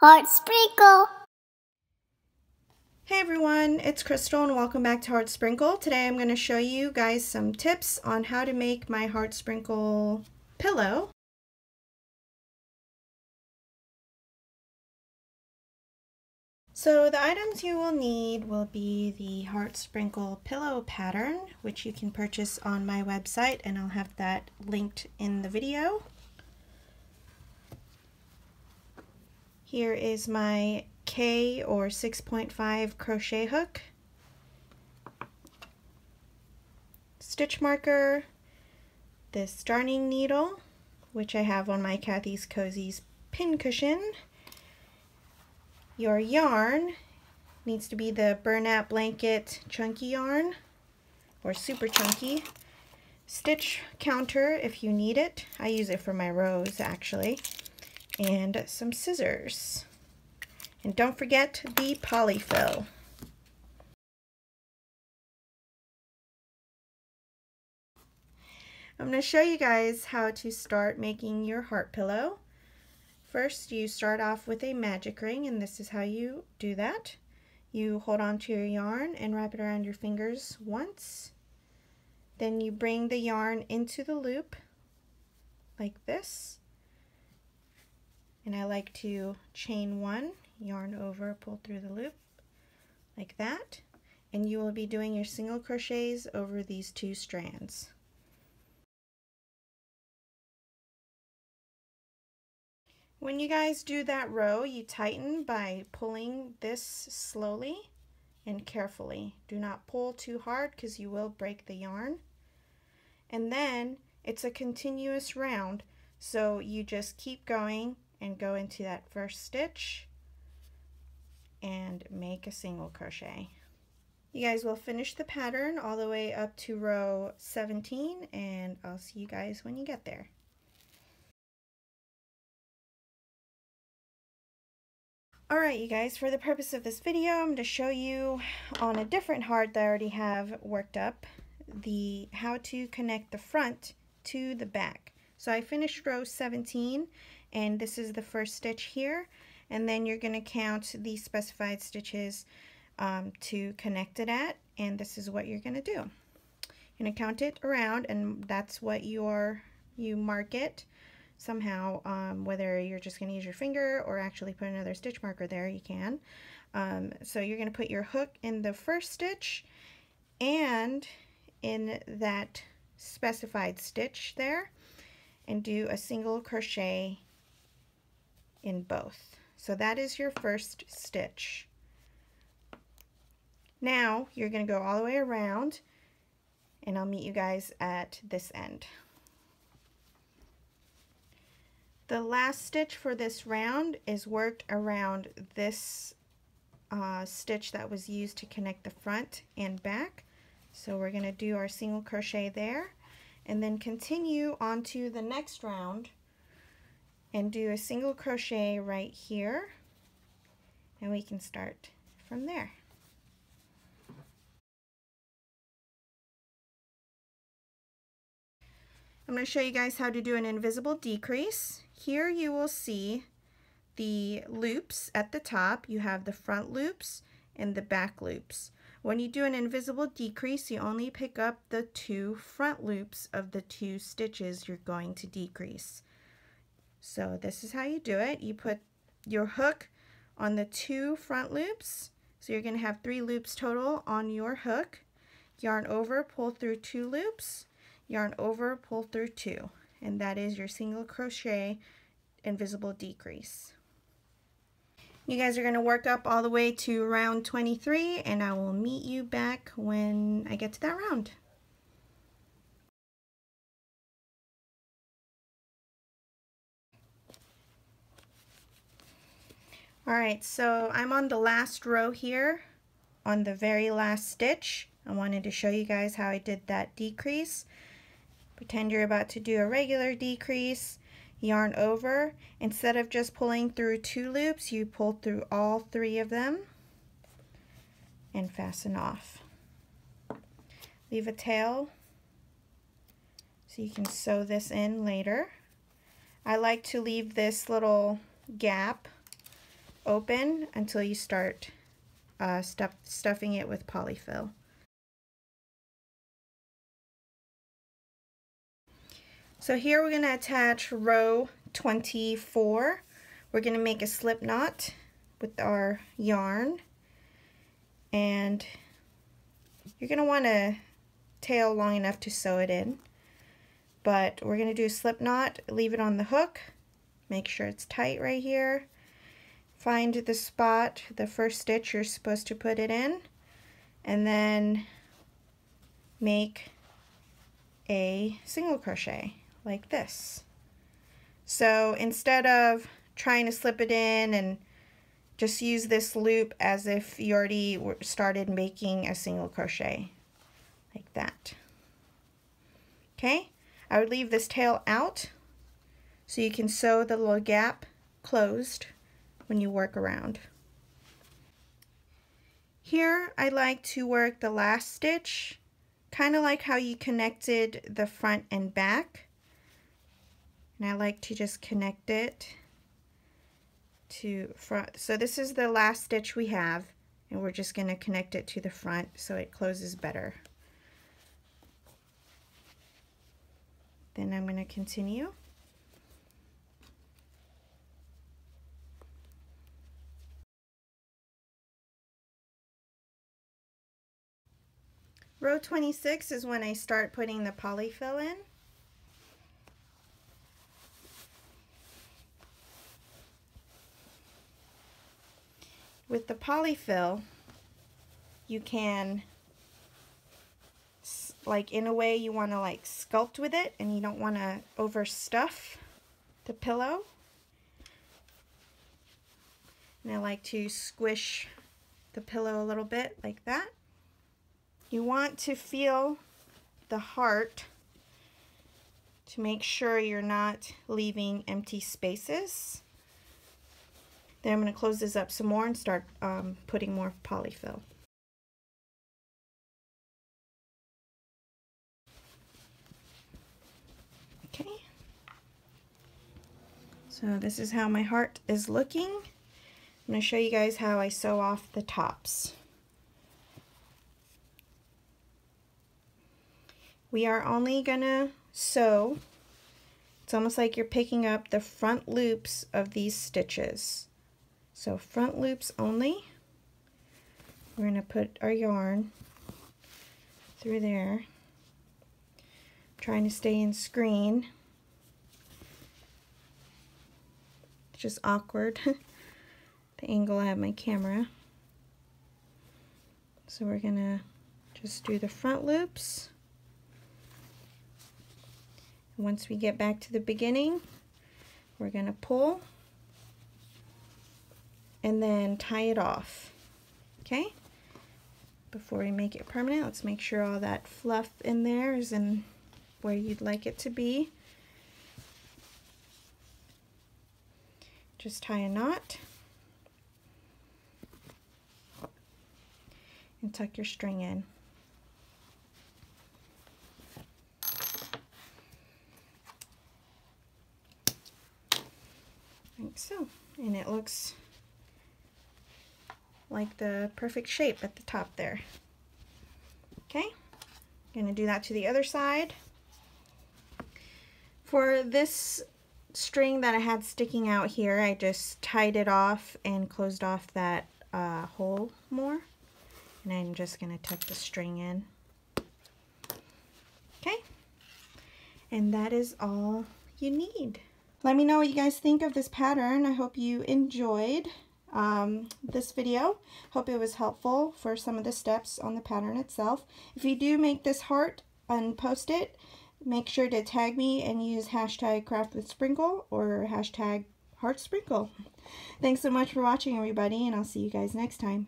Heartsprinkle. Hey everyone, it's Krystle and welcome back to Heartsprinkle. Today I'm going to show you guys some tips on how to make my Heartsprinkle pillow. So the items you will need will be the Heartsprinkle pillow pattern, which you can purchase on my website, and I'll have that linked in the video. Here is my K or 6.5 crochet hook, stitch marker, this darning needle, which I have on my KATHYSKOZIES pin cushion. Your yarn needs to be the burnout blanket chunky yarn or super chunky. Stitch counter if you need it. I use it for my rows actually. And some scissors. And don't forget the Polyfil. I'm going to show you guys how to start making your heart pillow. First, you start off with a magic ring, and this is how you do that. You hold on to your yarn and wrap it around your fingers once. Then you bring the yarn into the loop like this. And I like to chain one, yarn over, pull through the loop like that. And you will be doing your single crochets over these two strands. When you guys do that row, you tighten by pulling this slowly and carefully. Do not pull too hard because you will break the yarn. And then it's a continuous round, so you just keep going and go into that first stitch and make a single crochet. You guys will finish the pattern all the way up to row 17, and I'll see you guys when you get there. Alright you guys, for the purpose of this video, I'm going to show you on a different heart that I already have worked up how to connect the front to the back. So I finished row 17, and this is the first stitch here, and then you're going to count the specified stitches to connect it at, and this is what you're going to do. You're going to count it around, and that's what you mark it somehow, whether you're just going to use your finger or actually put another stitch marker there, you can. So you're going to put your hook in the first stitch and in that specified stitch there, and do a single crochet in both. So that is your first stitch. Now you're going to go all the way around, and I'll meet you guys at this end. The last stitch for this round is worked around this stitch that was used to connect the front and back. So we're going to do our single crochet there, and then continue on to the next round and do a single crochet right here, and we can start from there. I'm going to show you guys how to do an invisible decrease. Here you will see the loops at the top. You have the front loops and the back loops. When you do an invisible decrease, you only pick up the two front loops of the two stitches you're going to decrease. So this is how you do it. You put your hook on the two front loops. So you're going to have 3 loops total on your hook. Yarn over, pull through 2 loops. Yarn over, pull through 2, and that is your single crochet invisible decrease. You guys are going to work up all the way to round 23, and I will meet you back when I get to that round. Alright, so I'm on the last row here on the very last stitch. I wanted to show you guys how I did that decrease. Pretend you're about to do a regular decrease, yarn over. Instead of just pulling through 2 loops, you pull through all 3 of them and fasten off. Leave a tail so you can sew this in later. I like to leave this little gap open until you start stuffing it with polyfill. So here we're going to attach row 24. We're going to make a slip knot with our yarn, and you're going to want a tail long enough to sew it in, but we're going to do a slip knot, leave it on the hook, make sure it's tight right here, find the spot, the first stitch you're supposed to put it in, and then make a single crochet like this. So instead of trying to slip it in, and just use this loop as if you already started making a single crochet, like that. Okay, I would leave this tail out so you can sew the little gap closed when you work around. Here I like to work the last stitch, kind of like how you connected the front and back. And I like to just connect it to front. So this is the last stitch we have, and we're just going to connect it to the front so it closes better. Then I'm going to continue. Row 26 is when I start putting the polyfill in. With the polyfill, you can, like, in a way you want to like sculpt with it, and you don't want to overstuff the pillow. And I like to squish the pillow a little bit like that. You want to feel the heart to make sure you're not leaving empty spaces. Then I'm going to close this up some more and start putting more polyfill. Okay. So this is how my heart is looking. I'm going to show you guys how I sew off the tops. We are only going to sew, it's almost like you're picking up the front loops of these stitches. So front loops only. We're going to put our yarn through there. I'm trying to stay in screen. It's just awkward, the angle I have my camera. So we're going to just do the front loops. Once we get back to the beginning, we're going to pull and then tie it off. Okay? Before we make it permanent, let's make sure all that fluff in there is in where you'd like it to be. Just tie a knot and tuck your string in. Like so. And it looks like the perfect shape at the top there. Okay, gonna do that to the other side. For this string that I had sticking out here, I just tied it off and closed off that hole more, and I'm just gonna tuck the string in. Okay, and that is all you need. Let me know what you guys think of this pattern. I hope you enjoyed this video. Hope it was helpful for some of the steps on the pattern itself. If you do make this heart and post it, make sure to tag me and use hashtag #craftwithsprinkle or hashtag #heartsprinkle. Thanks so much for watching, everybody, and I'll see you guys next time.